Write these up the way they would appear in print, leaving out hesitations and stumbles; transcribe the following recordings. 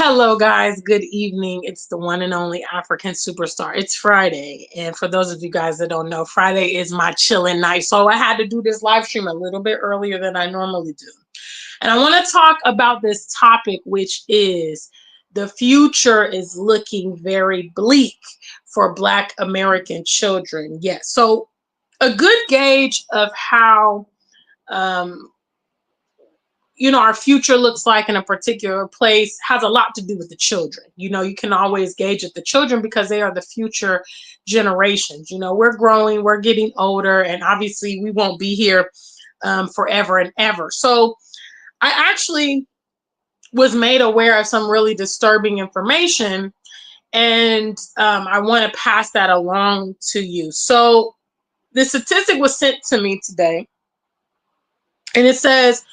Hello, guys. Good evening. It's the one and only African superstar. It's Friday. And for those of you guys that don't know, Friday is my chilling night. So I had to do this live stream a little bit earlier than I normally do. And I want to talk about this topic, which is the future is looking very bleak for Black American children. Yes. So a good gauge of how um, our future looks like in a particular place has a lot to do with the children. You can always gauge at the children because they are the future generations. We're growing, we're getting older, and obviously we won't be here forever and ever. So I actually was made aware of some really disturbing information, and I want to pass that along to you. So the statistic was sent to me today, and it says,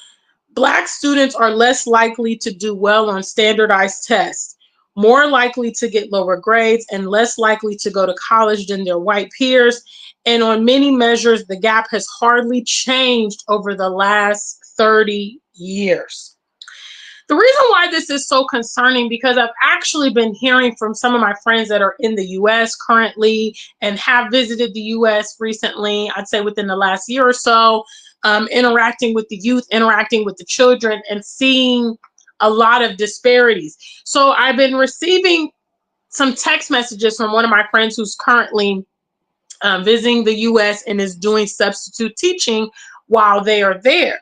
Black students are less likely to do well on standardized tests, more likely to get lower grades, and less likely to go to college than their white peers. And on many measures, the gap has hardly changed over the last 30 years. The reason why this is so concerning, because I've actually been hearing from some of my friends that are in the US currently and have visited the US recently, I'd say within the last year or so, interacting with the youth, interacting with the children, and seeing a lot of disparities. So I've been receiving some text messages from one of my friends who's currently visiting the US and is doing substitute teaching while they are there.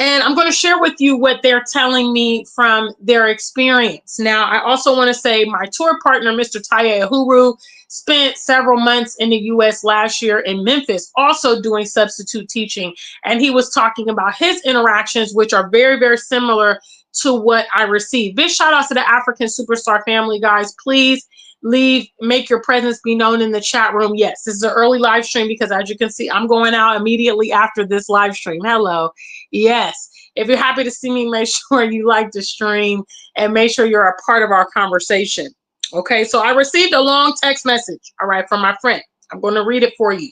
And I'm going to share with you what they're telling me from their experience. Now, I also want to say my tour partner, Mr. Taye Uhuru, spent several months in the US last year in Memphis, also doing substitute teaching. And he was talking about his interactions, which are very, very similar to what I received. Big shout out to the African Superstar family, guys. Please make your presence be known in the chat room. Yes, this is an early live stream because, as you can see, I'm going out immediately after this live stream. Hello. Yes. If you're happy to see me, make sure you like the stream and make sure you're a part of our conversation. Okay, so I received a long text message, all right, from my friend. I'm going to read it for you.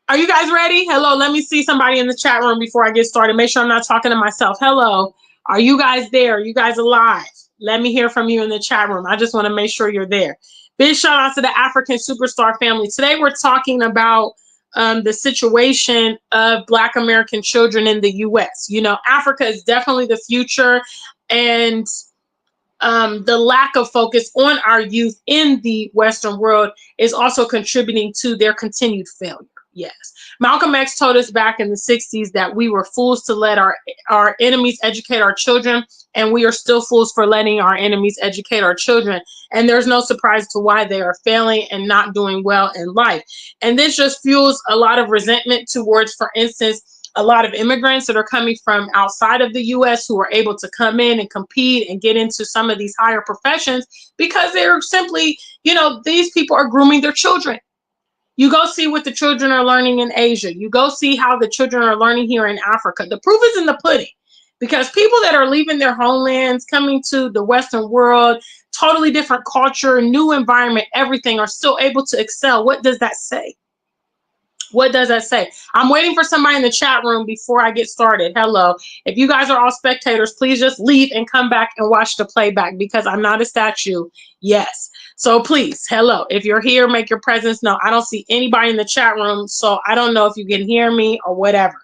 Are you guys ready? Hello, let me see somebody in the chat room before I get started. Make sure I'm not talking to myself. Hello, are you guys there? Are you guys alive? Let me hear from you in the chat room. I just want to make sure you're there. Big shout out to the African Superstar family. Today we're talking about the situation of Black American children in the US. Africa is definitely the future, and the lack of focus on our youth in the Western world is also contributing to their continued failure. Yes. Malcolm X told us back in the 60s that we were fools to let our enemies educate our children, and we are still fools for letting our enemies educate our children. And there's no surprise to why they are failing and not doing well in life. And this just fuels a lot of resentment towards, for instance, a lot of immigrants that are coming from outside of the US who are able to come in and compete and get into some of these higher professions because they're simply, these people are grooming their children. You go see what the children are learning in Asia. You go see how the children are learning here in Africa. The proof is in the pudding, because people that are leaving their homelands, coming to the Western world, totally different culture, new environment, everything, are still able to excel. What does that say? What does that say? I'm waiting for somebody in the chat room before I get started. Hello. If you guys are all spectators, please just leave and come back and watch the playback, because I'm not a statue. Yes. So please, hello. If you're here, make your presence known. I don't see anybody in the chat room, so I don't know if you can hear me or whatever.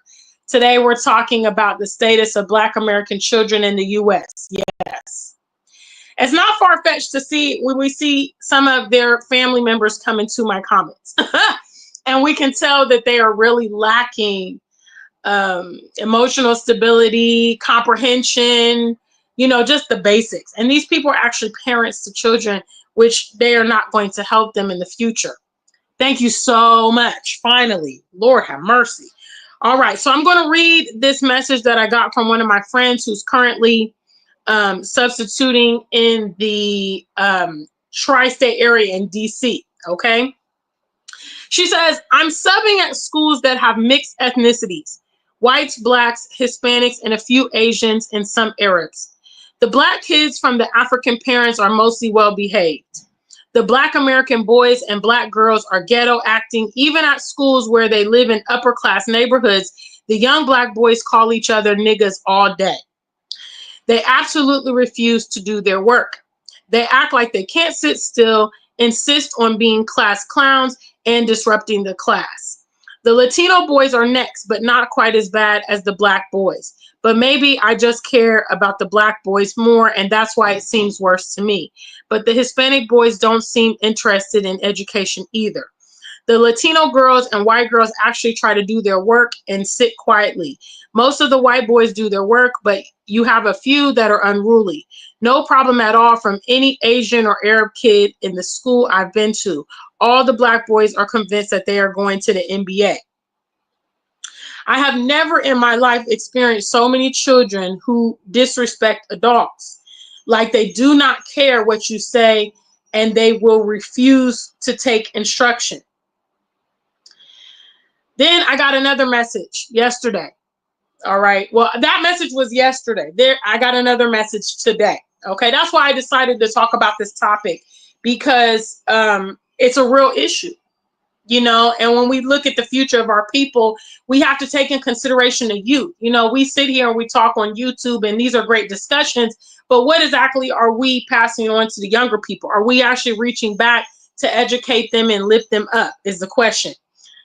Today, we're talking about the status of Black American children in the US. Yes. It's not far-fetched to see when we see some of their family members come into my comments. And we can tell that they are really lacking emotional stability, comprehension, just the basics. And these people are actually parents to children, which they are not going to help them in the future. Thank you so much. Finally, Lord have mercy. All right, so I'm going to read this message that I got from one of my friends who's currently substituting in the tri-state area in DC, okay? She says, I'm subbing at schools that have mixed ethnicities: whites, blacks, Hispanics, and a few Asians and some Arabs. The Black kids from the African parents are mostly well behaved. The Black American boys and Black girls are ghetto acting. Even at schools where they live in upper class neighborhoods, the young Black boys call each other niggas all day. They absolutely refuse to do their work. They act like they can't sit still, insist on being class clowns, and disrupting the class. The Latino boys are next, but not quite as bad as the Black boys. But maybe I just care about the Black boys more, and that's why it seems worse to me. But the Hispanic boys don't seem interested in education either. The Latino girls and white girls actually try to do their work and sit quietly. Most of the white boys do their work, but you have a few that are unruly. No problem at all from any Asian or Arab kid in the school I've been to. All the Black boys are convinced that they are going to the NBA. I have never in my life experienced so many children who disrespect adults. Like they do not care what you say and they will refuse to take instruction. Then I got another message yesterday. All right. Well, that message was yesterday. There, I got another message today. Okay. That's why I decided to talk about this topic because it's a real issue, you know, and when we look at the future of our people, we have to take in consideration the youth. You know, we sit here and we talk on YouTube and these are great discussions, but what exactly are we passing on to the younger people? Are we actually reaching back to educate them and lift them up is the question.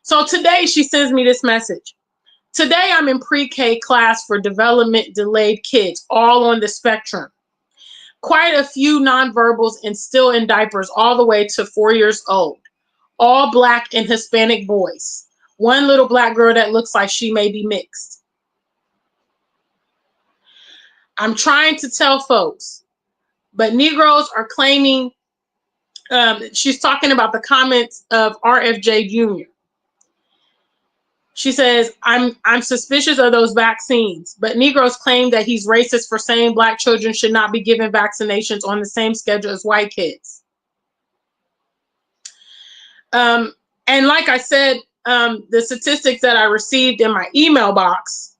So today she sends me this message. Today I'm in pre-K class for development delayed kids, all on the spectrum. Quite a few nonverbals and still in diapers all the way to 4 years old. All Black and Hispanic boys. One little Black girl that looks like she may be mixed. I'm trying to tell folks, but Negroes are claiming, she's talking about the comments of RFJ Jr. She says, I'm suspicious of those vaccines, but Negroes claim that he's racist for saying Black children should not be given vaccinations on the same schedule as white kids. And like I said, the statistics that I received in my email box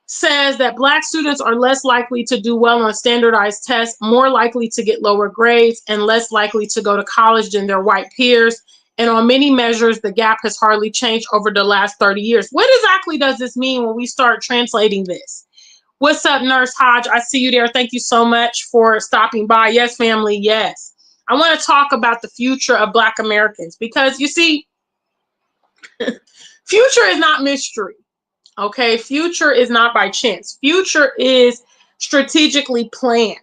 says that Black students are less likely to do well on standardized tests, more likely to get lower grades, and less likely to go to college than their white peers. And on many measures, the gap has hardly changed over the last 30 years. What exactly does this mean when we start translating this? What's up, Nurse Hodge? I see you there. Thank you so much for stopping by. Yes, family, yes. I want to talk about the future of Black Americans because, you see, future is not mystery, okay? Future is not by chance. Future is strategically planned.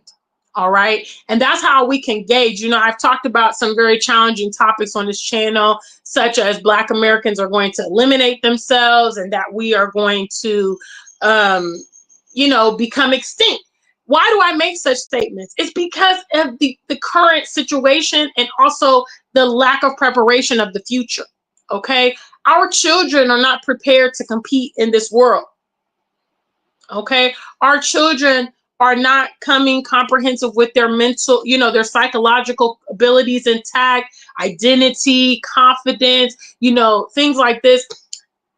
All right. And that's how we can gauge. You know, I've talked about some very challenging topics on this channel, such as Black Americans are going to eliminate themselves and that we are going to, you know, become extinct. Why do I make such statements? It's because of the current situation and also the lack of preparation of the future. Okay. Our children are not prepared to compete in this world. Okay. Our children are not coming comprehensive with their mental, you know, their psychological abilities intact, identity, confidence, you know, things like this.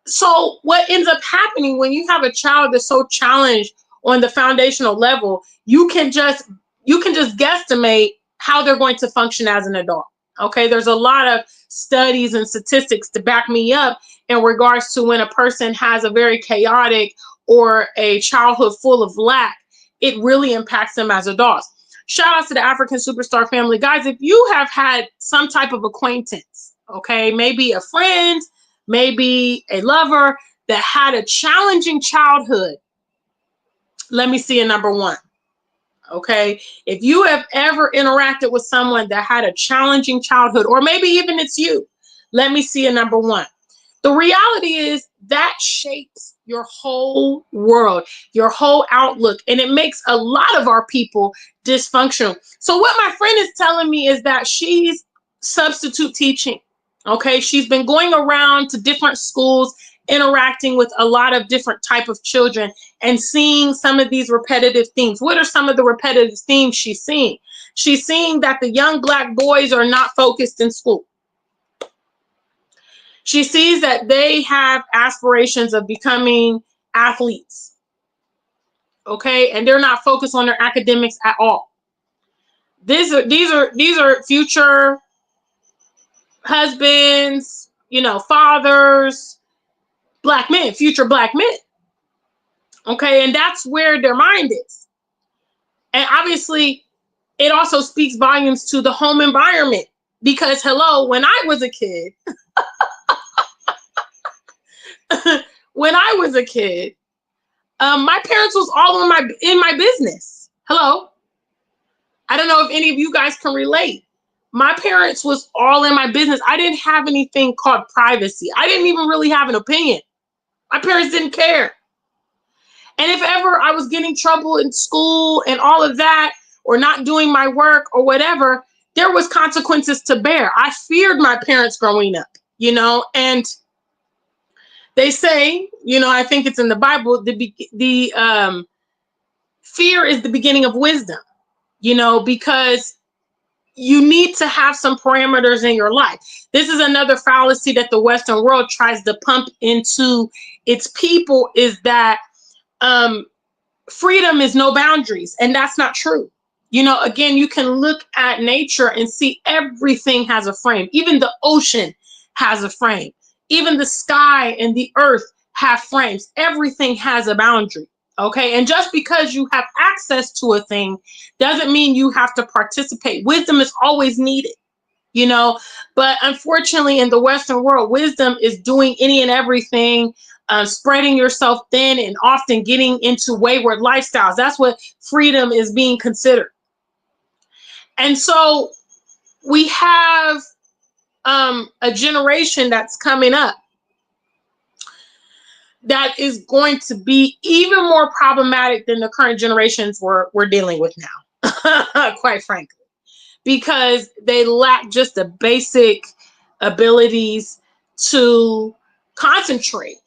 So what ends up happening when you have a child that's so challenged on the foundational level, you can just guesstimate how they're going to function as an adult. Okay, there's a lot of studies and statistics to back me up in regards to when a person has a very chaotic or a childhood full of lack, it really impacts them as adults. Shout out to the African Superstar family. Guys, if you have had some type of acquaintance, okay, maybe a friend, maybe a lover that had a challenging childhood, let me see a number one. Okay, if you have ever interacted with someone that had a challenging childhood, or maybe even it's you, let me see a number one. The reality is that shapes your whole world, your whole outlook, and it makes a lot of our people dysfunctional. So what my friend is telling me is that she's substitute teaching. Okay, she's been going around to different schools, interacting with a lot of different type of children and seeing some of these repetitive themes. What are some of the repetitive themes she's seeing? She's seeing that the young Black boys are not focused in school. She sees that they have aspirations of becoming athletes, okay, and they're not focused on their academics at all. These are future husbands, you know, fathers, Black men, future Black men, okay, and that's where their mind is. And obviously, it also speaks volumes to the home environment. Because, hello, when I was a kid, when I was a kid, my parents was all in my business. Hello. I don't know if any of you guys can relate. My parents was all in my business. I didn't have anything called privacy. I didn't even really have an opinion. My parents didn't care. And if ever I was getting trouble in school and all of that, or not doing my work or whatever, there was consequences to bear. I feared my parents growing up, and they say, I think it's in the Bible, the fear is the beginning of wisdom, because you need to have some parameters in your life. This is another fallacy that the Western world tries to pump into its people, is that freedom is no boundaries. And that's not true. Again, you can look at nature and see everything has a frame. Even the ocean has a frame. Even the sky and the earth have frames. Everything has a boundary. Okay. And just because you have access to a thing doesn't mean you have to participate. Wisdom is always needed, but unfortunately in the Western world, wisdom is doing any and everything, spreading yourself thin and often getting into wayward lifestyles. That's what freedom is being considered. And so we have a generation that's coming up that is going to be even more problematic than the current generations we're dealing with now, quite frankly, because they lack just the basic abilities to concentrate.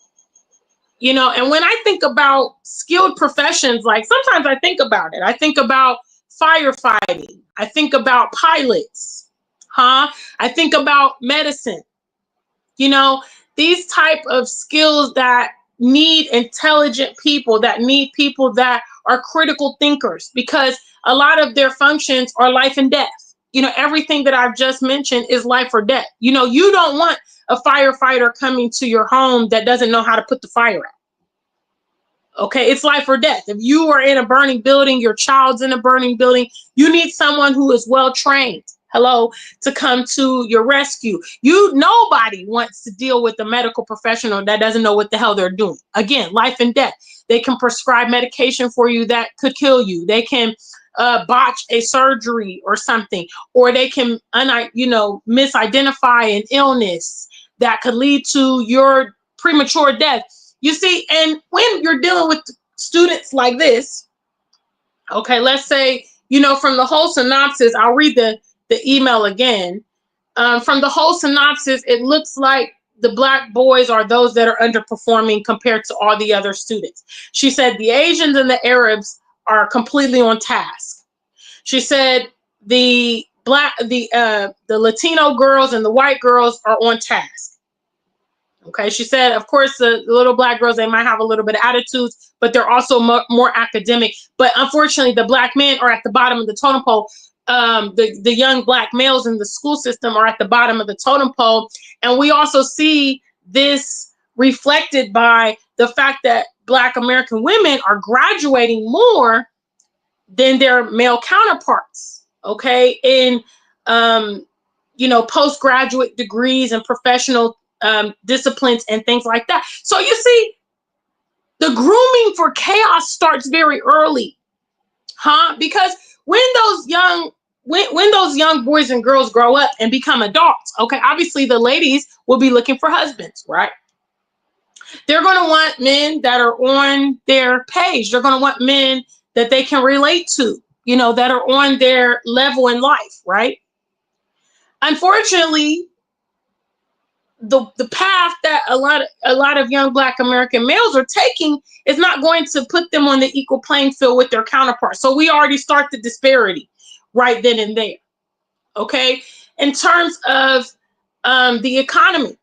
And when I think about skilled professions, like sometimes I think about it. I think about firefighting. I think about pilots. I think about medicine. These type of skills that need intelligent people, that need people that are critical thinkers, because a lot of their functions are life and death. Everything that I've just mentioned is life or death. You don't want a firefighter coming to your home that doesn't know how to put the fire out. Okay, it's life or death. If you are in a burning building, your child's in a burning building, you need someone who is well trained, to come to your rescue. Nobody wants to deal with a medical professional that doesn't know what the hell they're doing. Again, life and death. They can prescribe medication for you that could kill you. They can botch a surgery or something, or they can misidentify an illness that could lead to your premature death. You see, and when you're dealing with students like this, okay, let's say, from the whole synopsis, I'll read the email again. From the whole synopsis, it looks like the Black boys are those that are underperforming compared to all the other students. She said the Asians and the Arabs are completely on task. She said the Latino girls and the white girls are on task. Okay, she said, of course, the little Black girls, they might have a little bit of attitudes, but they're also more academic. But unfortunately, the Black men are at the bottom of the totem pole. The young Black males in the school system are at the bottom of the totem pole. And we also see this reflected by the fact that Black American women are graduating more than their male counterparts, okay, in postgraduate degrees and professional disciplines and things like that. So you see, the grooming for chaos starts very early, because when those young boys and girls grow up and become adults, okay, obviously the ladies will be looking for husbands, right? They're going to want men that are on their page. They're going to want men that they can relate to, that are on their level in life, right? Unfortunately, the path that a lot of young Black American males are taking is not going to put them on the equal playing field with their counterparts. So we already start the disparity right then and there. Okay, in terms of the economy,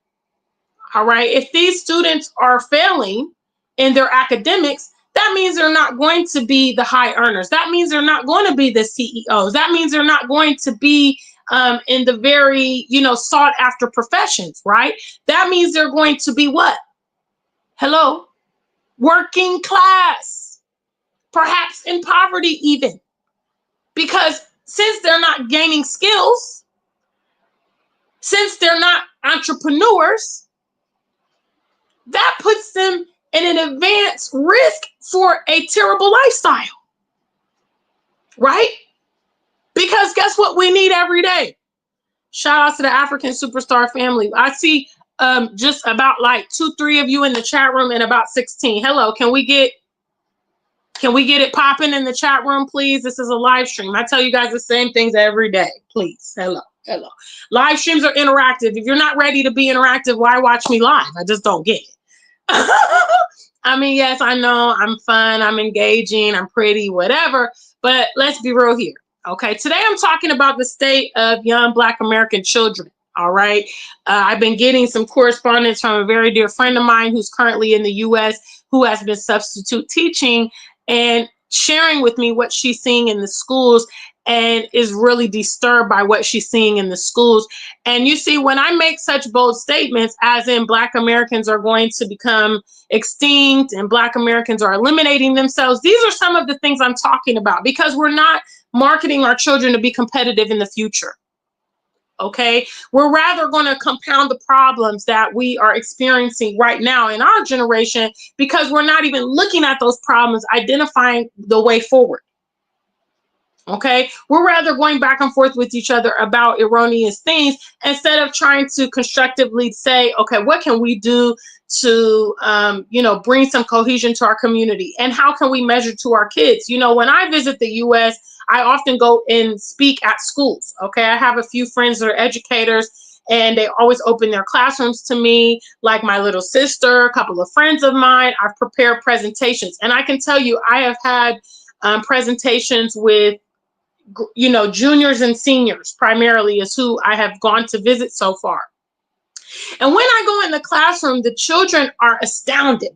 all right, if these students are failing in their academics, that means they're not going to be the high earners. That means they're not going to be the CEOs. That means they're not going to be in the very, sought after professions, right? That means they're going to be what? Hello? Working class, perhaps in poverty even. Because since they're not gaining skills, since they're not entrepreneurs, that puts them in an advanced risk for a terrible lifestyle, right? Because guess what we need every day? Shout out to the African Superstar family. I see just about like 2-3 of you in the chat room and about 16. Hello, can we get it popping in the chat room, please? This is a live stream. I tell you guys the same things every day. Please. Hello. Live streams are interactive. If you're not ready to be interactive, why watch me live? I just don't get it. I mean, yes, I know I'm fun, I'm engaging, I'm pretty, whatever, but let's be real here. Okay, today I'm talking about the state of young Black American children. All right, I've been getting some correspondence from a very dear friend of mine who's currently in the U.S., who has been substitute teaching and sharing with me what she's seeing in the schools, and is really disturbed by what she's seeing in the schools. And you see, when I make such bold statements, as in Black Americans are going to become extinct and Black Americans are eliminating themselves, these are some of the things I'm talking about, because we're not marketing our children to be competitive in the future. Okay, we're rather going to compound the problems that we are experiencing right now in our generation, because we're not even looking at those problems, identifying the way forward. Okay, we're rather going back and forth with each other about erroneous things instead of trying to constructively say, okay, what can we do to bring some cohesion to our community, and how can we measure to our kids? When I visit the U.S., I often go and speak at schools. Okay, I have a few friends that are educators, and they always open their classrooms to me, like my little sister, a couple of friends of mine. I've prepared presentations, and I can tell you, I have had presentations with juniors and seniors primarily is who I have gone to visit so far. And when I go in the classroom, the children are astounded.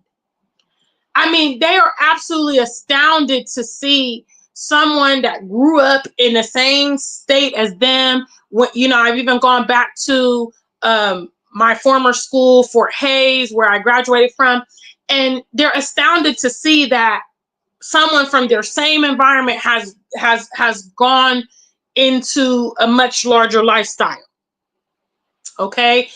I mean, they are absolutely astounded to see someone that grew up in the same state as them. I've even gone back to my former school, Fort Hayes, where I graduated from, and they're astounded to see that someone from their same environment has gone into a much larger lifestyle. Okay,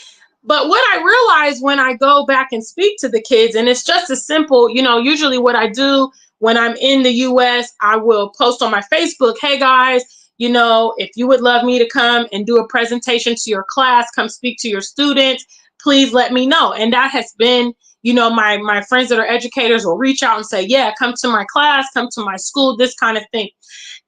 but what I realize when I go back and speak to the kids, and it's just as simple, usually what I do when I'm in the US, I will post on my Facebook, hey guys, if you would love me to come and do a presentation to your class, come speak to your students, please let me know. And that has been, my friends that are educators will reach out and say, yeah, come to my class, come to my school, this kind of thing.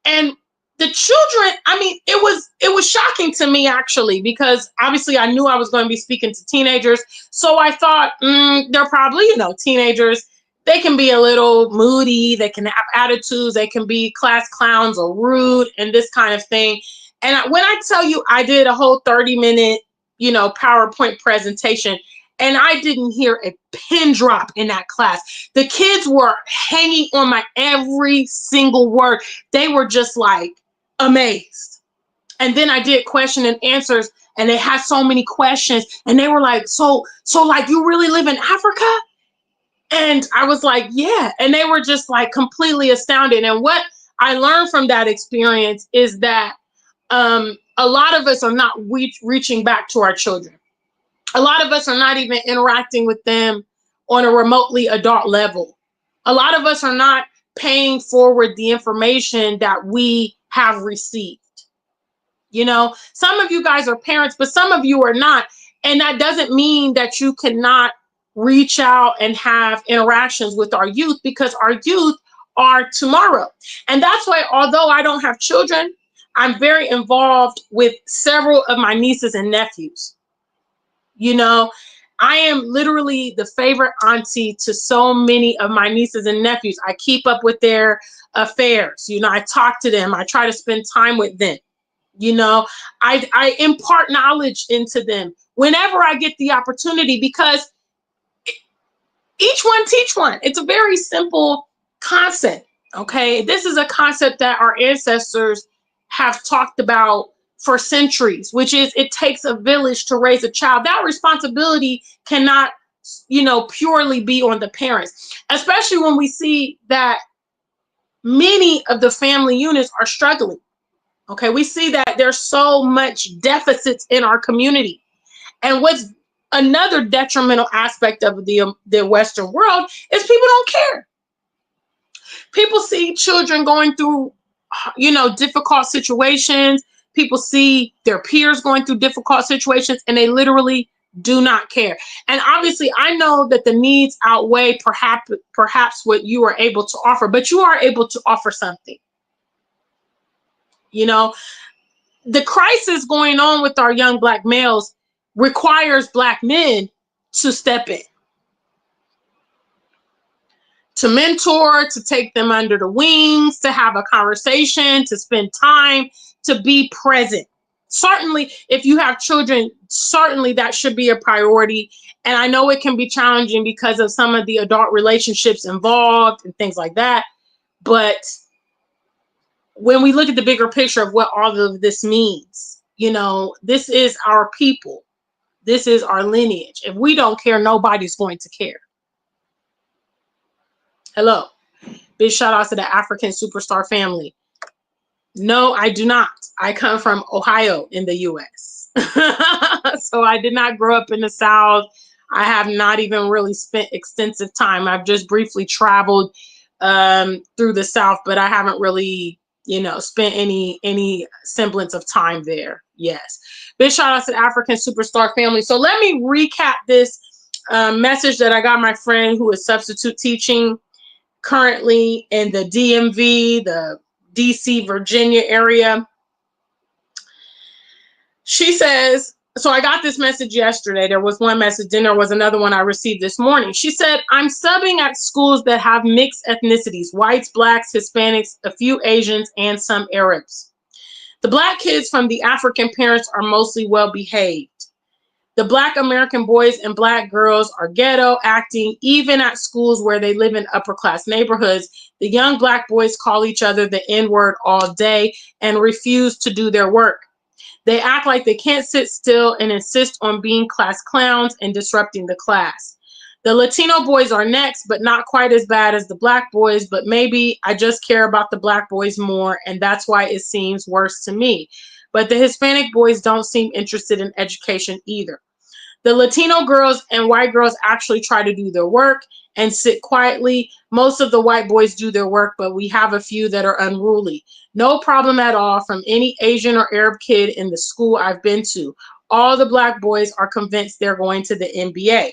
And the children, I mean, it was shocking to me, actually, because obviously I knew I was going to be speaking to teenagers. So I thought, they're probably, teenagers, they can be a little moody, they can have attitudes, they can be class clowns or rude and this kind of thing. And when I tell you, I did a whole 30-minute, PowerPoint presentation, and I didn't hear a pin drop in that class. The kids were hanging on my every single word. They were just like amazed. And then I did question and answers, and they had so many questions, and they were like, so like, you really live in Africa? And I was like, yeah. And they were just like completely astounded. And what I learned from that experience is that a lot of us are not reaching back to our children. A lot of us are not even interacting with them on a remotely adult level. A lot of us are not paying forward the information that we have received. Some of you guys are parents, but some of you are not. And that doesn't mean that you cannot reach out and have interactions with our youth, because our youth are tomorrow. And that's why, although I don't have children, I'm very involved with several of my nieces and nephews. I am literally the favorite auntie to so many of my nieces and nephews. I keep up with their affairs. I talk to them. I try to spend time with them. I impart knowledge into them whenever I get the opportunity, because each one teach one. It's a very simple concept. Okay, this is a concept that our ancestors have talked about for centuries, which is it takes a village to raise a child. That responsibility cannot, purely be on the parents, especially when we see that many of the family units are struggling. Okay, we see that there's so much deficits in our community. And what's another detrimental aspect of the Western world is people don't care. People see children going through, difficult situations. People see their peers going through difficult situations, and they literally do not care. And obviously, I know that the needs outweigh perhaps what you are able to offer, but you are able to offer something. You know, the crisis going on with our young Black males requires Black men to step in, to mentor, to take them under the wings, to have a conversation, to spend time, to be present. Certainly, if you have children, certainly that should be a priority. And I know it can be challenging because of some of the adult relationships involved and things like that. But when we look at the bigger picture of what all of this means, this is our people. This is our lineage. If we don't care, nobody's going to care. Hello. Big shout out to the African superstar family. No, I do not. I come from Ohio in the US. So I did not grow up in the South. I have not even really spent extensive time. I've just briefly traveled through the South, but I haven't really, spent any semblance of time there. Yes. Big shout out to the African superstar family. So let me recap this message that I got my friend who is substitute teaching currently in the DMV, the DC, Virginia area. She says, so I got this message yesterday. There was one message, then there was another one I received this morning. She said, I'm subbing at schools that have mixed ethnicities, whites, Blacks, Hispanics, a few Asians, and some Arabs. The Black kids from the African parents are mostly well behaved. The Black American boys and Black girls are ghetto acting, even at schools where they live in upper class neighborhoods. The young Black boys call each other the N-word all day and refuse to do their work. They act like they can't sit still and insist on being class clowns and disrupting the class. The Latino boys are next, but not quite as bad as the Black boys, but maybe I just care about the Black boys more, and that's why it seems worse to me. But the Hispanic boys don't seem interested in education either. The Latino girls and white girls actually try to do their work and sit quietly. Most of the white boys do their work, but we have a few that are unruly. No problem at all from any Asian or Arab kid in the school I've been to. All the Black boys are convinced they're going to the NBA.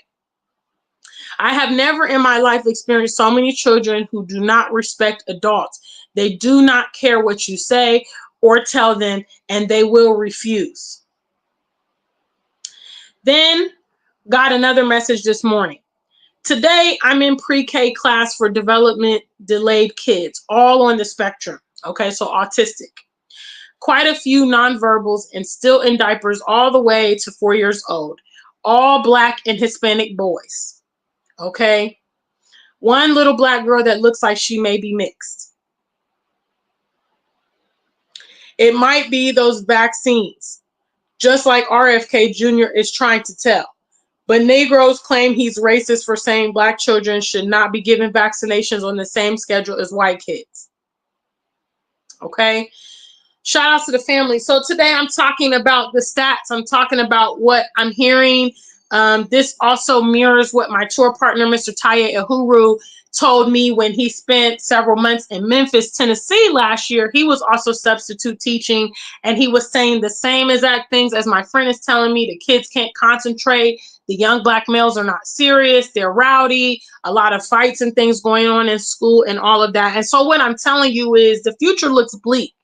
I have never in my life experienced so many children who do not respect adults. They do not care what you say or tell them, and they will refuse. Then got another message this morning. Today, I'm in pre-K class for development delayed kids, all on the spectrum. Okay, so autistic. Quite a few nonverbals and still in diapers all the way to 4 years old. All Black and Hispanic boys. Okay. One little Black girl that looks like she may be mixed. It might be those vaccines, just like RFK Jr. is trying to tell. But Negroes claim he's racist for saying Black children should not be given vaccinations on the same schedule as white kids. Okay. Shout out to the family. So today I'm talking about the stats. I'm talking about what I'm hearing. This also mirrors what my tour partner, Mr. Taye Uhuru, told me when he spent several months in Memphis, Tennessee last year. He was also substitute teaching, and he was saying the same exact things as my friend is telling me. The kids can't concentrate. The young Black males are not serious. They're rowdy. A lot of fights and things going on in school and all of that. And so what I'm telling you is the future looks bleak.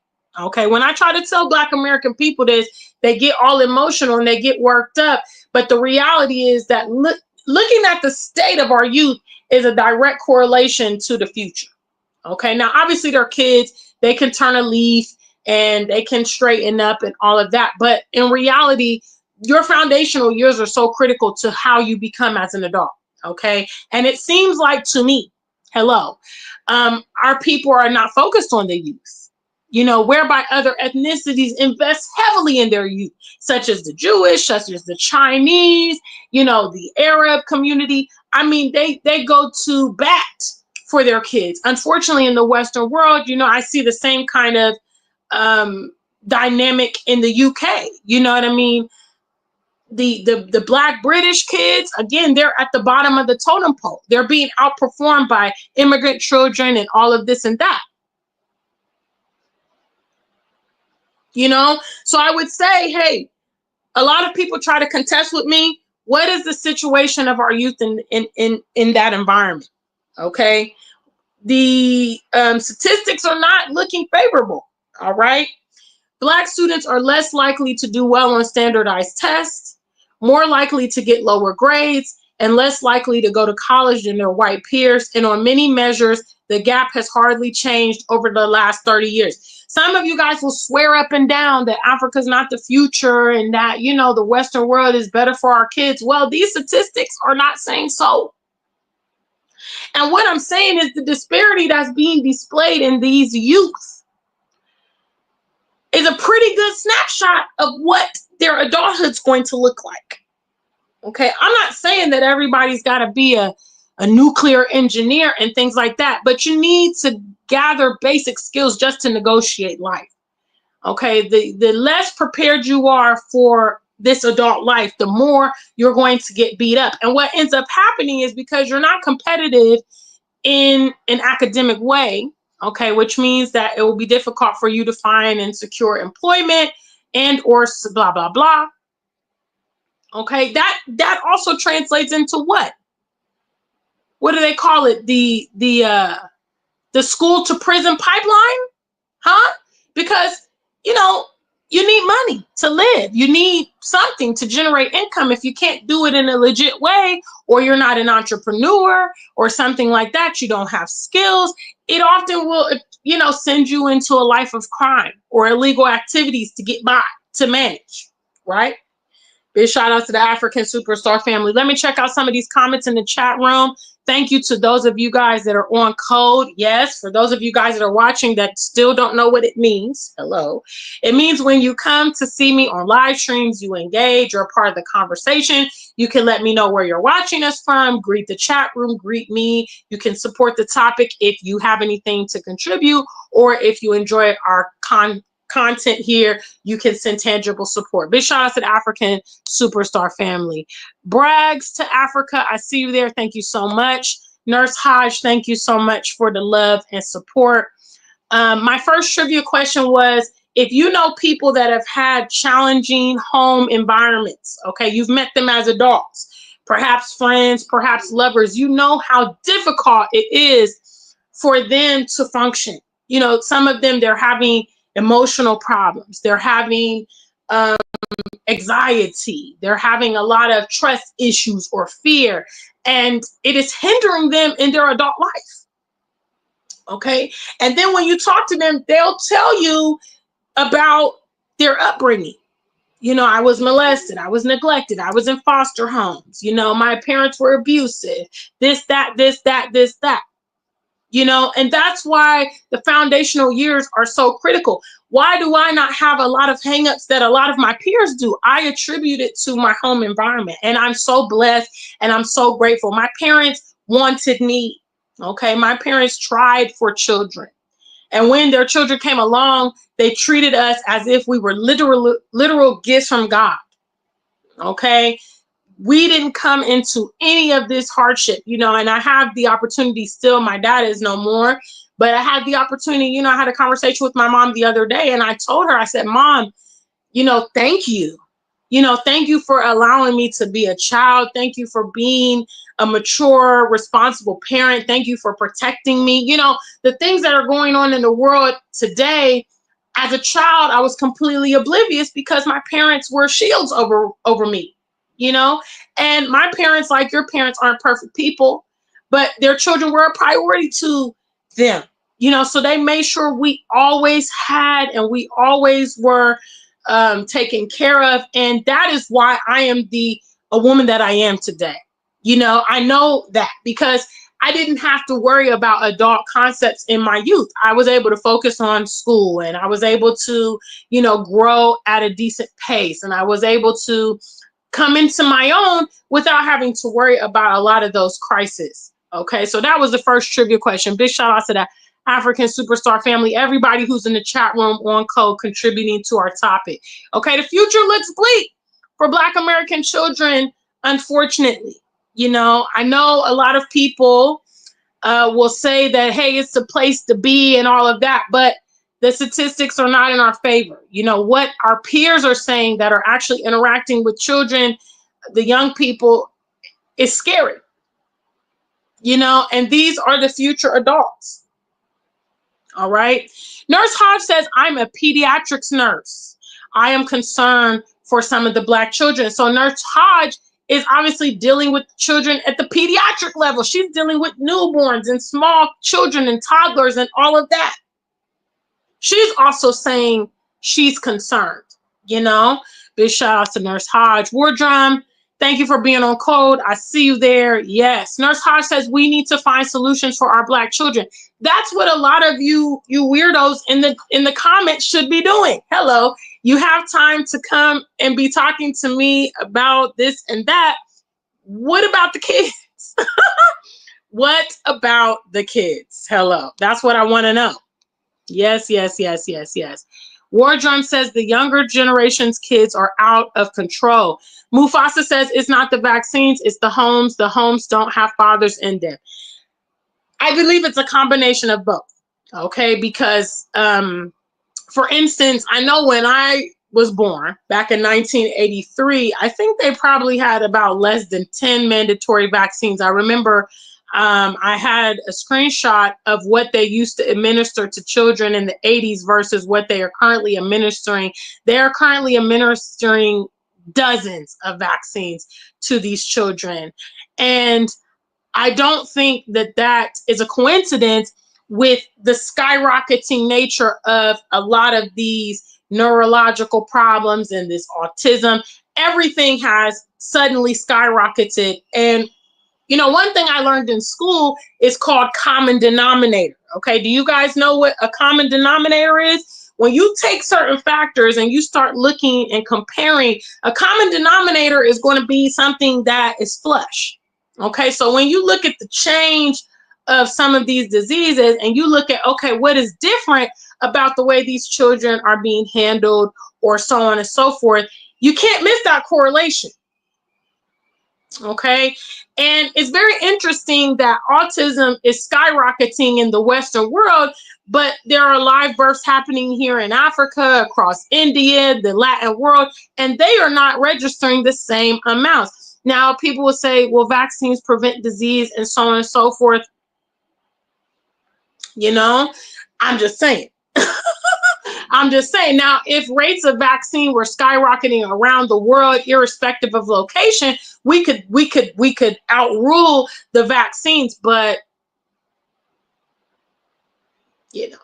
Okay, when I try to tell Black American people this, they get all emotional and they get worked up. But the reality is that looking at the state of our youth is a direct correlation to the future. Okay, now obviously they're kids, they can turn a leaf and they can straighten up and all of that. But in reality, your foundational years are so critical to how you become as an adult. Okay, and it seems like to me, our people are not focused on the youth. Whereby other ethnicities invest heavily in their youth, such as the Jewish, such as the Chinese, the Arab community. I mean, they go to bat for their kids. Unfortunately, in the Western world, I see the same kind of dynamic in the UK. You know what I mean? The Black British kids, again, they're at the bottom of the totem pole. They're being outperformed by immigrant children and all of this and that. You know, so I would say, hey, a lot of people try to contest with me. What is the situation of our youth in that environment? Okay, the statistics are not looking favorable. All right, Black students are less likely to do well on standardized tests, more likely to get lower grades, and less likely to go to college than their white peers. And on many measures, the gap has hardly changed over the last 30 years. Some of you guys will swear up and down that Africa's not the future and that, you know, the Western world is better for our kids. Well, these statistics are not saying so. And what I'm saying is the disparity that's being displayed in these youth is a pretty good snapshot of what their adulthood's going to look like. Okay, I'm not saying that everybody's got to be a nuclear engineer and things like that, but you need to gather basic skills just to negotiate life. Okay, the less prepared you are for this adult life, the more you're going to get beat up. And what ends up happening is because you're not competitive in an academic way, okay, which means that it will be difficult for you to find and secure employment and or blah, blah, blah. Okay, that also translates into what? What do they call it? The school to prison pipeline? Huh? Because, you know, you need money to live. You need something to generate income. If you can't do it in a legit way, or you're not an entrepreneur or something like that, you don't have skills, it often will, you know, send you into a life of crime or illegal activities to get by, to manage, right? Big shout out to the African Superstar family. Let me check out some of these comments in the chat room. Thank you to those of you guys that are on code. Yes, for those of you guys that are watching that still don't know what it means, hello. It means when you come to see me on live streams, you engage, you're a part of the conversation. You can let me know where you're watching us from, greet the chat room, greet me. You can support the topic if you have anything to contribute, or if you enjoy our content here, you can send tangible support. Big shout out to the African Superstar family. Brags to Africa, I see you there. Thank you so much. Nurse Hodge, thank you so much for the love and support. My first trivia question was, if you know people that have had challenging home environments, okay, you've met them as adults, perhaps friends, perhaps lovers, you know how difficult it is for them to function. You know, some of them, they're having emotional problems. They're having anxiety. They're having a lot of trust issues or fear, and it is hindering them in their adult life. Okay. And then when you talk to them, they'll tell you about their upbringing. You know, I was molested. I was neglected. I was in foster homes. You know, my parents were abusive. This, that, this, that, this, that. You know, and that's why the foundational years are so critical. Why do I not have a lot of hangups that a lot of my peers do? I attribute it to my home environment, and I'm so blessed and I'm so grateful. My parents wanted me. Okay, my parents tried for children, and when their children came along, they treated us as if we were literal gifts from God. Okay, we didn't come into any of this hardship, you know, and I have the opportunity still. My dad is no more, but I had the opportunity, you know, I had a conversation with my mom the other day, and I told her, I said, Mom, you know, thank you. You know, thank you for allowing me to be a child. Thank you for being a mature, responsible parent. Thank you for protecting me. You know, the things that are going on in the world today, as a child, I was completely oblivious because my parents were shields over me. You know, and my parents, like your parents, aren't perfect people, but their children were a priority to them, you know, so they made sure we always had and we always were taken care of. And that is why I am a woman that I am today. You know, I know that because I didn't have to worry about adult concepts in my youth. I was able to focus on school, and I was able to, you know, grow at a decent pace, and I was able to come into my own without having to worry about a lot of those crises. Okay, so that was the first trivia question. Big shout out to the African superstar family, everybody who's in the chat room on code contributing to our topic. Okay, the future looks bleak for Black American children, unfortunately. You know, I know a lot of people will say that, hey, it's the place to be and all of that, but the statistics are not in our favor. You know, what our peers are saying that are actually interacting with children, the young people, is scary. You know, and these are the future adults. All right. Nurse Hodge says, I'm a pediatrics nurse. I am concerned for some of the Black children. So Nurse Hodge is obviously dealing with children at the pediatric level. She's dealing with newborns and small children and toddlers and all of that. She's also saying she's concerned, you know. Big shout out to Nurse Hodge. Wardrum, thank you for being on code. I see you there. Yes. Nurse Hodge says we need to find solutions for our Black children. That's what a lot of you weirdos in the comments should be doing. Hello. You have time to come and be talking to me about this and that. What about the kids? What about the kids? Hello. That's what I want to know. Yes, yes, yes, yes, yes. Wardrum says the younger generation's kids are out of control. Mufasa says it's not the vaccines, it's the homes. The homes don't have fathers in them. I believe it's a combination of both. Okay, because for instance, I know when I was born back in 1983, I think they probably had about less than 10 mandatory vaccines. I remember I had a screenshot of what they used to administer to children in the 80s versus what they are currently administering. They are currently administering dozens of vaccines to these children. And I don't think that that is a coincidence with the skyrocketing nature of a lot of these neurological problems and this autism. Everything has suddenly skyrocketed. And, you know, one thing I learned in school is called common denominator. Okay, do you guys know what a common denominator is? When you take certain factors and you start looking and comparing, a common denominator is going to be something that is flush. Okay, so when you look at the change of some of these diseases and you look at, okay, what is different about the way these children are being handled or so on and so forth, you can't miss that correlation. Okay, and it's very interesting that autism is skyrocketing in the Western world, but there are live births happening here in Africa, across India, the Latin world, and they are not registering the same amounts. Now, people will say, well, vaccines prevent disease and so on and so forth. You know, I'm just saying. I'm just saying. Now, if rates of vaccine were skyrocketing around the world, irrespective of location, we could outrule the vaccines. But, you know,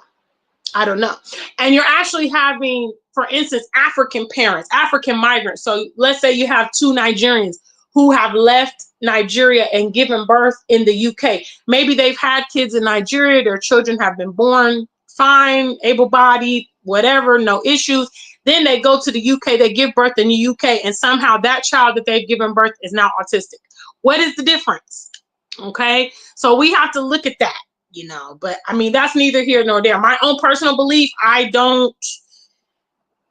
I don't know. And you're actually having, for instance, African parents, African migrants. So let's say you have two Nigerians who have left Nigeria and given birth in the UK. Maybe they've had kids in Nigeria. Their children have been born fine, able-bodied, whatever, no issues. Then they go to the UK, they give birth in the UK, and somehow that child that they've given birth is now autistic. What is the difference? Okay, so we have to look at that, you know. But I mean, that's neither here nor there. My own personal belief, I don't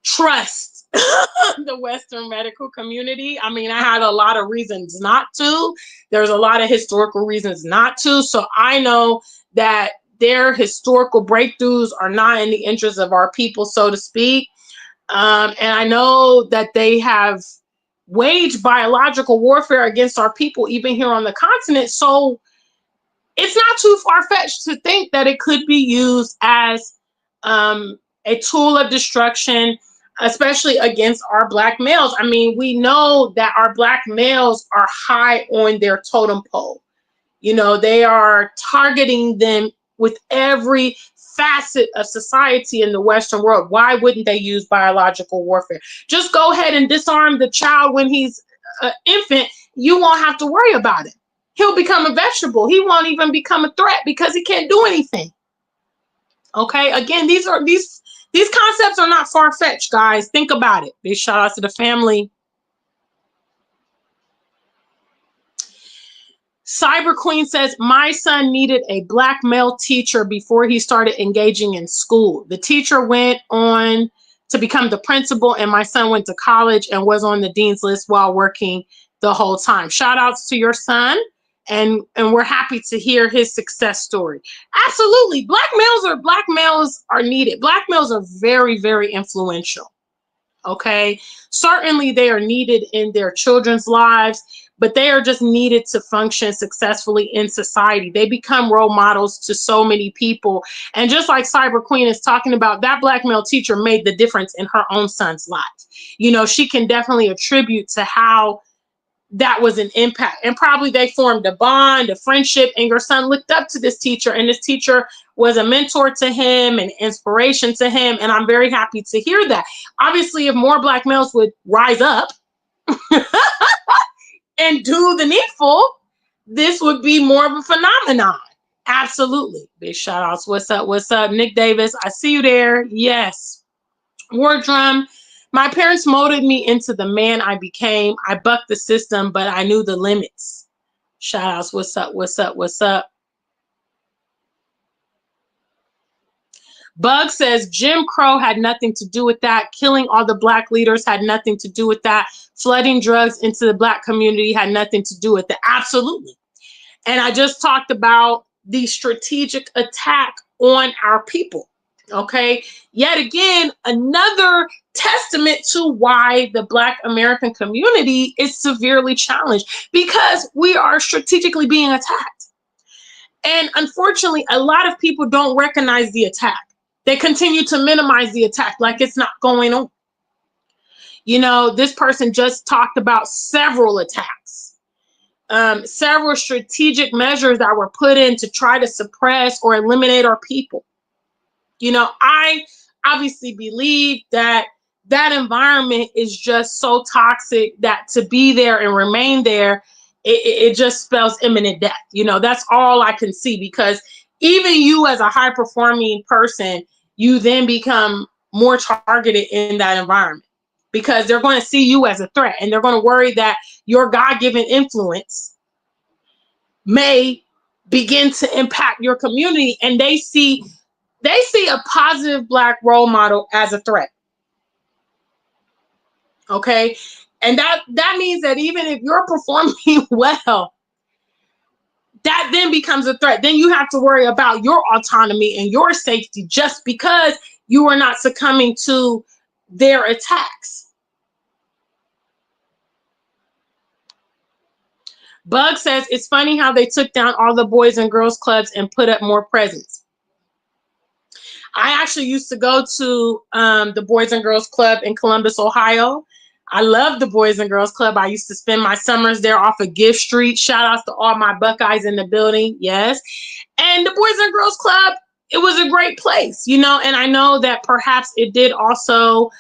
trust the Western medical community. I mean, I had a lot of reasons not to. There's a lot of historical reasons not to. So I know that their historical breakthroughs are not in the interest of our people, so to speak. And I know that they have waged biological warfare against our people, even here on the continent. So it's not too far-fetched to think that it could be used as a tool of destruction, especially against our Black males. I mean, we know that our Black males are high on their totem pole. You know, they are targeting them with every facet of society in the Western world. Why wouldn't they use biological warfare? Just go ahead and disarm the child when he's an infant. You won't have to worry about it. He'll become a vegetable. He won't even become a threat because he can't do anything. Okay, again, these concepts are not far-fetched, guys. Think about it. Big shout out to the family. Cyber Queen says, my son needed a black male teacher before he started engaging in school. The teacher went on to become the principal, and my son went to college and was on the dean's list while working the whole time. Shout outs to your son, and we're happy to hear his success story. Absolutely. Black males are needed. Black males are very, very influential. Okay. Certainly they are needed in their children's lives, but they are just needed to function successfully in society. They become role models to so many people. And just like Cyber Queen is talking about, that black male teacher made the difference in her own son's life. You know, she can definitely attribute to how that was an impact. And probably they formed a bond, a friendship, and your son looked up to this teacher, and this teacher was a mentor to him and inspiration to him. And I'm very happy to hear that. Obviously, if more black males would rise up and do the needful, this would be more of a phenomenon. Absolutely. Big shout outs. What's up? What's up? Nick Davis, I see you there. Yes. War Drum. My parents molded me into the man I became. I bucked the system, but I knew the limits. Shout outs. What's up? What's up? What's up? Bug says Jim Crow had nothing to do with that. Killing all the black leaders had nothing to do with that. Flooding drugs into the black community had nothing to do with it. Absolutely. And I just talked about the strategic attack on our people. Okay. Yet again, another testament to why the Black American community is severely challenged, because we are strategically being attacked. And unfortunately, a lot of people don't recognize the attack. They continue to minimize the attack like it's not going on. You know, this person just talked about several attacks, several strategic measures that were put in to try to suppress or eliminate our people. You know, I obviously believe that that environment is just so toxic that to be there and remain there, it just spells imminent death. You know, that's all I can see, because even you as a high performing person, you then become more targeted in that environment, because they're going to see you as a threat, and they're going to worry that your God-given influence may begin to impact your community, and they see a positive black role model as a threat. Okay. And that means that even if you're performing well, that then becomes a threat. Then you have to worry about your autonomy and your safety just because you are not succumbing to their attacks. Bug says it's funny how they took down all the boys and girls clubs and put up more presents. I actually used to go to the Boys and Girls Club in Columbus, Ohio. I love the Boys and Girls Club. I used to spend my summers there off of Gift Street. Shout out to all my Buckeyes in the building. Yes. And the Boys and Girls Club, it was a great place, you know, and I know that perhaps it did also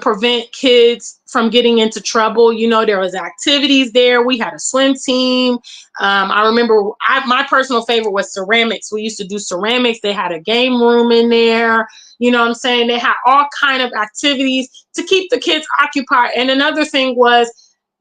prevent kids from getting into trouble. You know, there was activities there. We had a swim team. I remember my personal favorite was ceramics. We used to do ceramics. They had a game room in there. You know what I'm saying? They had all kind of activities to keep the kids occupied. And another thing was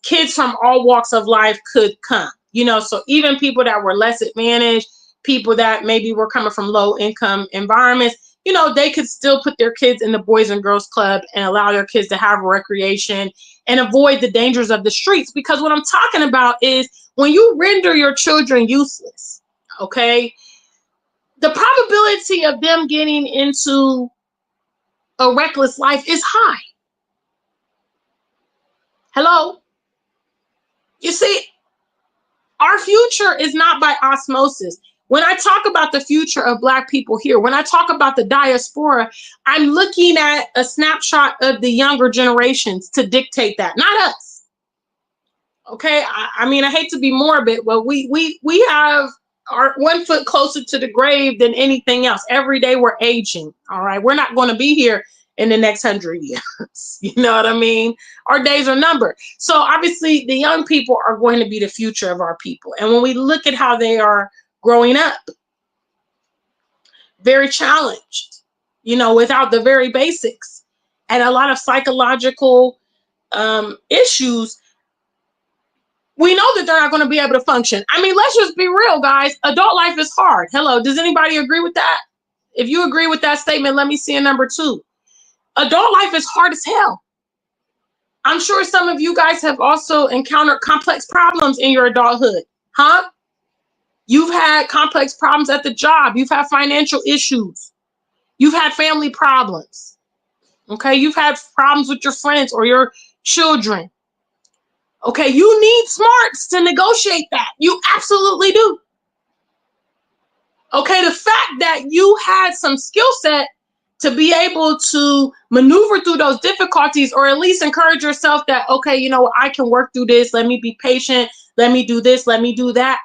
kids from all walks of life could come, you know, so even people that were less advantaged, people that maybe were coming from low income environments, you know, they could still put their kids in the Boys and Girls Club and allow their kids to have recreation and avoid the dangers of the streets. Because what I'm talking about is when you render your children useless, okay, the probability of them getting into a reckless life is high. Hello? You see, our future is not by osmosis. When I talk about the future of Black people here, when I talk about the diaspora, I'm looking at a snapshot of the younger generations to dictate that, not us. Okay, I mean, I hate to be morbid, but we have our 1 foot closer to the grave than anything else. Every day we're aging. All right, we're not going to be here in the next 100 years. You know what I mean? Our days are numbered. So obviously the young people are going to be the future of our people. And when we look at how they are growing up, very challenged, you know, without the very basics, and a lot of psychological issues, we know that they're not going to be able to function. I mean, let's just be real, guys. Adult life is hard. Hello, does anybody agree with that? If you agree with that statement, let me see a number 2. Adult life is hard as hell. I'm sure some of you guys have also encountered complex problems in your adulthood, huh? You've had complex problems at the job. You've had financial issues. You've had family problems. Okay, you've had problems with your friends or your children. Okay, you need smarts to negotiate that. You absolutely do. Okay, the fact that you had some skill set to be able to maneuver through those difficulties, or at least encourage yourself that, okay, you know, I can work through this. Let me be patient. Let me do this. Let me do that.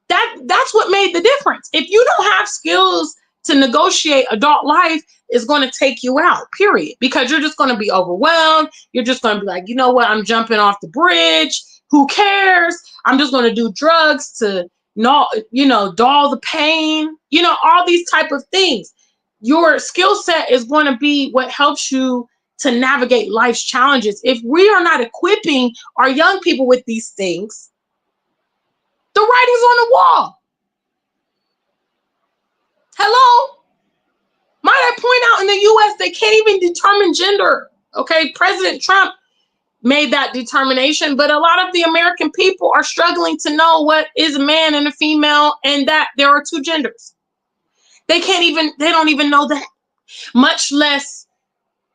That's what made the difference. If you don't have skills to negotiate, adult life is going to take you out, period, because you're just going to be overwhelmed. You're just going to be like, you know what, I'm jumping off the bridge. Who cares? I'm just going to do drugs to not, you know, dull the pain, you know, all these type of things. Your skill set is going to be what helps you to navigate life's challenges. If we are not equipping our young people with these things, the writing's on the wall. Hello? Might I point out, in the US, they can't even determine gender. Okay, President Trump made that determination, but a lot of the American people are struggling to know what is a man and a female, and that there are 2 genders. They don't even know that, much less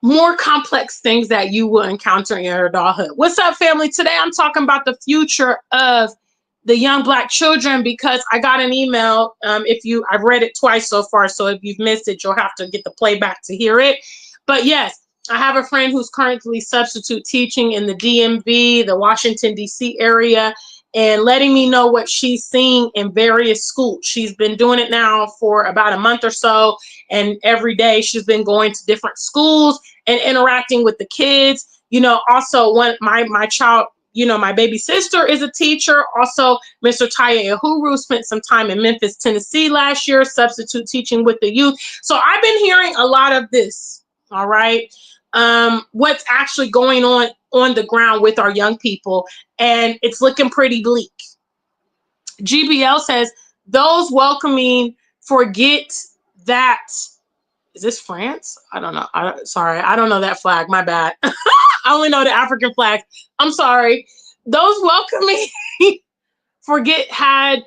more complex things that you will encounter in your adulthood. What's up, family? Today I'm talking about the future of the young Black children, because I got an email. I've read it twice so far, so if you've missed it, you'll have to get the playback to hear it. But yes, I have a friend who's currently substitute teaching in the DMV, the Washington, D.C. area, and letting me know what she's seeing in various schools. She's been doing it now for about a month or so, and every day she's been going to different schools and interacting with the kids. You know, also my child, you know, my baby sister is a teacher. Also, Mr. Taye Uhuru spent some time in Memphis, Tennessee last year, substitute teaching with the youth. So I've been hearing a lot of this, all right? What's actually going on the ground with our young people, and it's looking pretty bleak. GBL says, those welcoming forget that, is this France? I don't know. Sorry, I don't know that flag. My bad. I only know the African flag. I'm sorry. Those welcoming forget had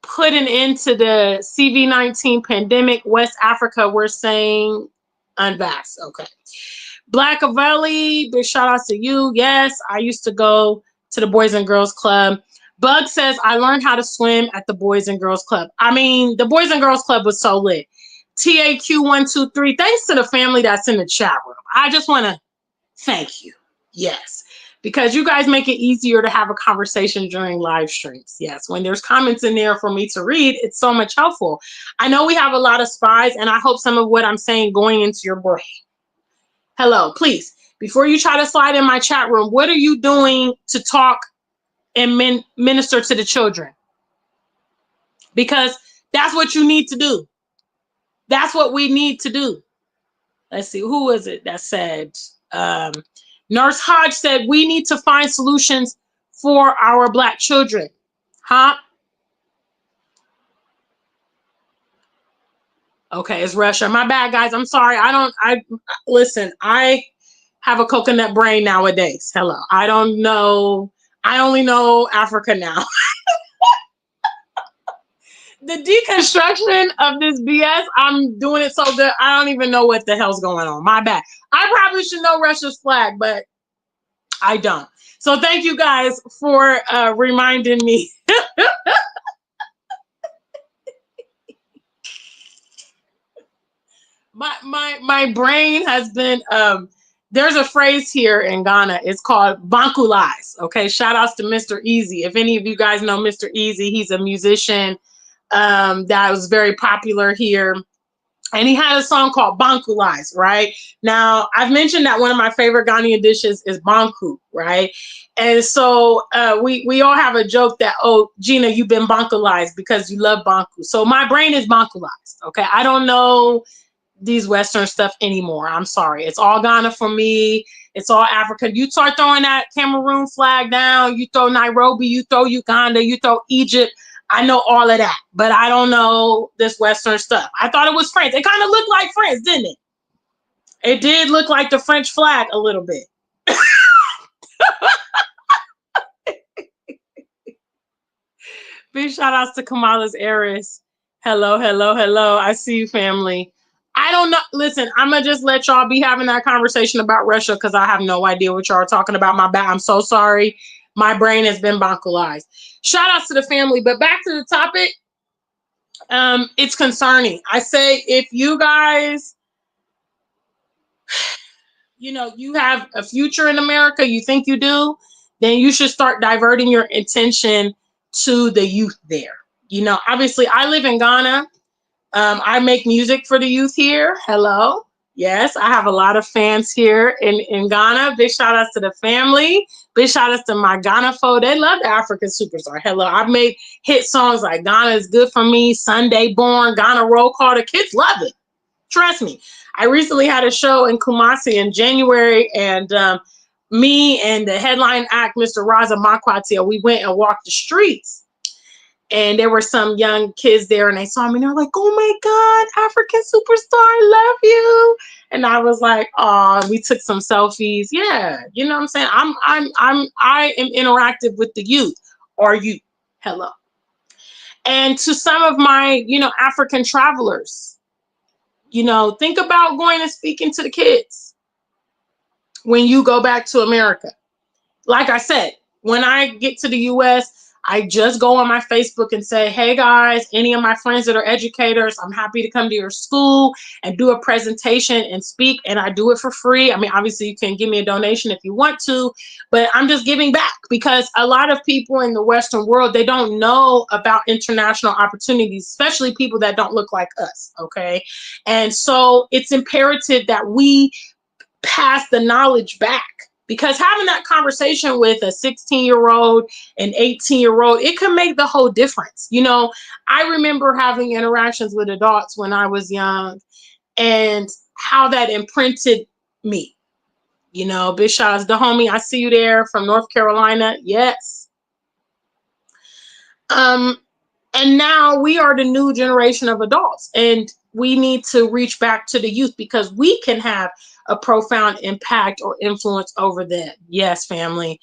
put an end to the CV-19 pandemic. West Africa, we're saying unvaxxed. Okay. Black Avelli, big shout outs to you. Yes, I used to go to the Boys and Girls Club. Bug says, I learned how to swim at the Boys and Girls Club. I mean, the Boys and Girls Club was so lit. TAQ123, thanks to the family that's in the chat room. I just want to thank you. Yes, because you guys make it easier to have a conversation during live streams. Yes, when there's comments in there for me to read, it's so much helpful. I know we have a lot of spies, and I hope some of what I'm saying going into your brain. Hello, please, before you try to slide in my chat room, what are you doing to talk and minister to the children? Because that's what you need to do. That's what we need to do. Let's see, who was it that said, Nurse Hodge said, we need to find solutions for our Black children. Huh? Okay, it's Russia. My bad, guys. I'm sorry. Listen, I have a coconut brain nowadays. Hello. I don't know. I only know Africa now. The deconstruction of this BS, I'm doing it so good, I don't even know what the hell's going on. My bad. I probably should know Russia's flag, but I don't. So thank you guys for reminding me. my brain has been there's a phrase here in Ghana. It's called bankulais. Okay, shout outs to Mr. Easy. If any of you guys know Mr. Easy, he's a musician that was very popular here. And he had a song called Bankulais, right? Now, I've mentioned that one of my favorite Ghanaian dishes is banku, right? And so we all have a joke that, oh, Gina, you've been bankulized because you love banku. So my brain is bankulized, okay? I don't know these Western stuff anymore. I'm sorry. It's all Ghana for me. It's all Africa. You start throwing that Cameroon flag down, you throw Nairobi, you throw Uganda, you throw Egypt. I know all of that, but I don't know this Western stuff. I thought it was France. It kind of looked like France, didn't it? It did look like the French flag a little bit. Big shout outs to Kamala's heiress. Hello, hello, hello. I see you, family. I don't know. Listen, I'm going to just let y'all be having that conversation about Russia because I have no idea what y'all are talking about. My bad. I'm so sorry. My brain has been bonkalized. Shout outs to the family. But back to the topic. It's concerning. I say if you guys, you have a future in America, you think you do, then you should start diverting your attention to the youth there. Obviously, I live in Ghana. I make music for the youth here. Hello. Yes, I have a lot of fans here in Ghana. Big shout outs to the family. Big shout outs to my Ghana folk. They love the African superstar. Hello. I've made hit songs like Ghana is Good for Me, Sunday Born, Ghana Roll Call. The kids love it. Trust me. I recently had a show in Kumasi in January, and me and the headline act, Mr. Raza Makwatia, we went and walked the streets. And there were some young kids there, and they saw me, and they're like, "Oh my God, African superstar, I love you!" And I was like, "Oh." We took some selfies. Yeah, you know what I'm saying. I am interactive with the youth. Are you? Hello. And to some of my, African travelers, think about going and speaking to the kids when you go back to America. Like I said, when I get to the US, I just go on my Facebook and say, "Hey guys, any of my friends that are educators, I'm happy to come to your school and do a presentation and speak." And I do it for free. I mean, obviously you can give me a donation if you want to, but I'm just giving back because a lot of people in the Western world, they don't know about international opportunities, especially people that don't look like us. Okay. And so it's imperative that we pass the knowledge back. Because having that conversation with a 16-year-old, an 18-year-old, it can make the whole difference. I remember having interactions with adults when I was young and how that imprinted me. Big shout outs to homie. I see you there from North Carolina. Yes. And now we are the new generation of adults, and we need to reach back to the youth because we can have a profound impact or influence over them. Yes, family.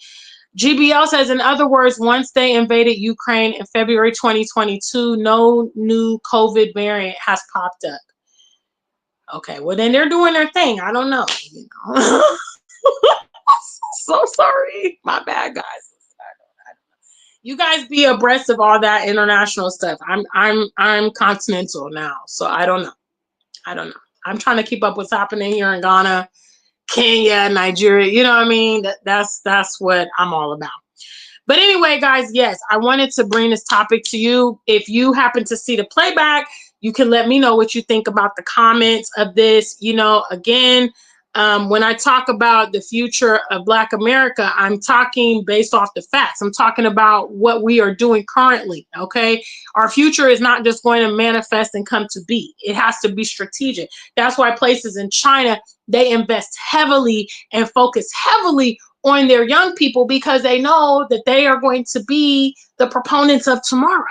GBL says, in other words, once they invaded Ukraine in February 2022, no new COVID variant has popped up. Okay, well, then they're doing their thing. I don't know. So sorry. My bad, guys. You guys be abreast of all that international stuff. I'm continental now, so I don't know. I'm trying to keep up what's happening here in Ghana, Kenya, Nigeria. You know what I mean? That's what I'm all about. But anyway, guys, yes, I wanted to bring this topic to you. If you happen to see the playback, you can let me know what you think about the comments of this. Again, when I talk about the future of Black America, I'm talking based off the facts. I'm talking about what we are doing currently, okay? Our future is not just going to manifest and come to be. It has to be strategic. That's why places in China, they invest heavily and focus heavily on their young people because they know that they are going to be the proponents of tomorrow.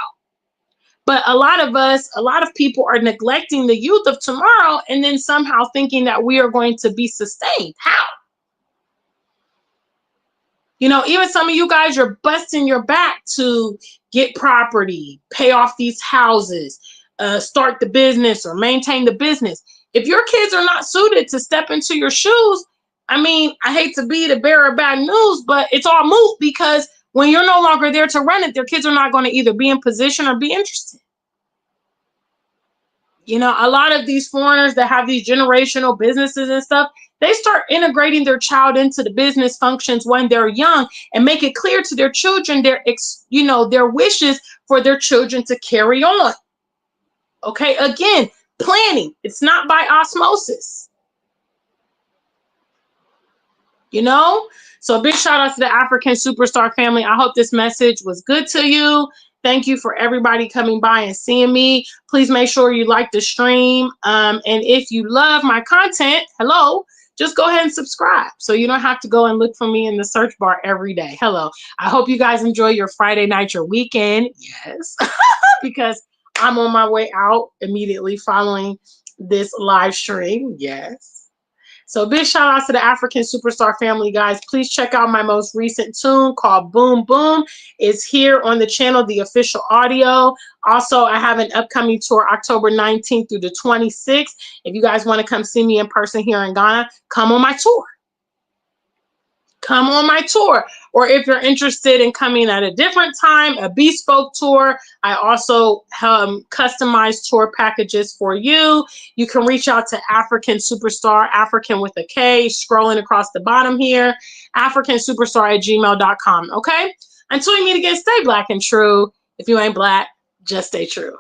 But a lot of people are neglecting the youth of tomorrow and then somehow thinking that we are going to be sustained. How? Even some of you guys, you're busting your back to get property, pay off these houses, start the business or maintain the business. If your kids are not suited to step into your shoes, I mean, I hate to be the bearer of bad news, but it's all moot because when you're no longer there to run it, their kids are not going to either be in position or be interested. A lot of these foreigners that have these generational businesses and stuff, they start integrating their child into the business functions when they're young and make it clear to their children their wishes for their children to carry on. Okay, again, planning. It's not by osmosis. So a big shout out to the African Superstar family. I hope this message was good to you. Thank you for everybody coming by and seeing me. Please make sure you like the stream. And if you love my content, hello, just go ahead and subscribe so you don't have to go and look for me in the search bar every day. Hello. I hope you guys enjoy your Friday night, your weekend. Yes, because I'm on my way out immediately following this live stream. Yes. So big shout out to the African Superstar family, guys. Please check out my most recent tune called Boom Boom. It's here on the channel, the official audio. Also, I have an upcoming tour October 19th through the 26th. If you guys want to come see me in person here in Ghana, come on my tour. Come on my tour. Or if you're interested in coming at a different time, a bespoke tour, I also customize tour packages for you. You can reach out to African Superstar, African with a K, scrolling across the bottom here, africansuperstar@gmail.com. Okay? Until we meet again, stay black and true. If you ain't black, just stay true.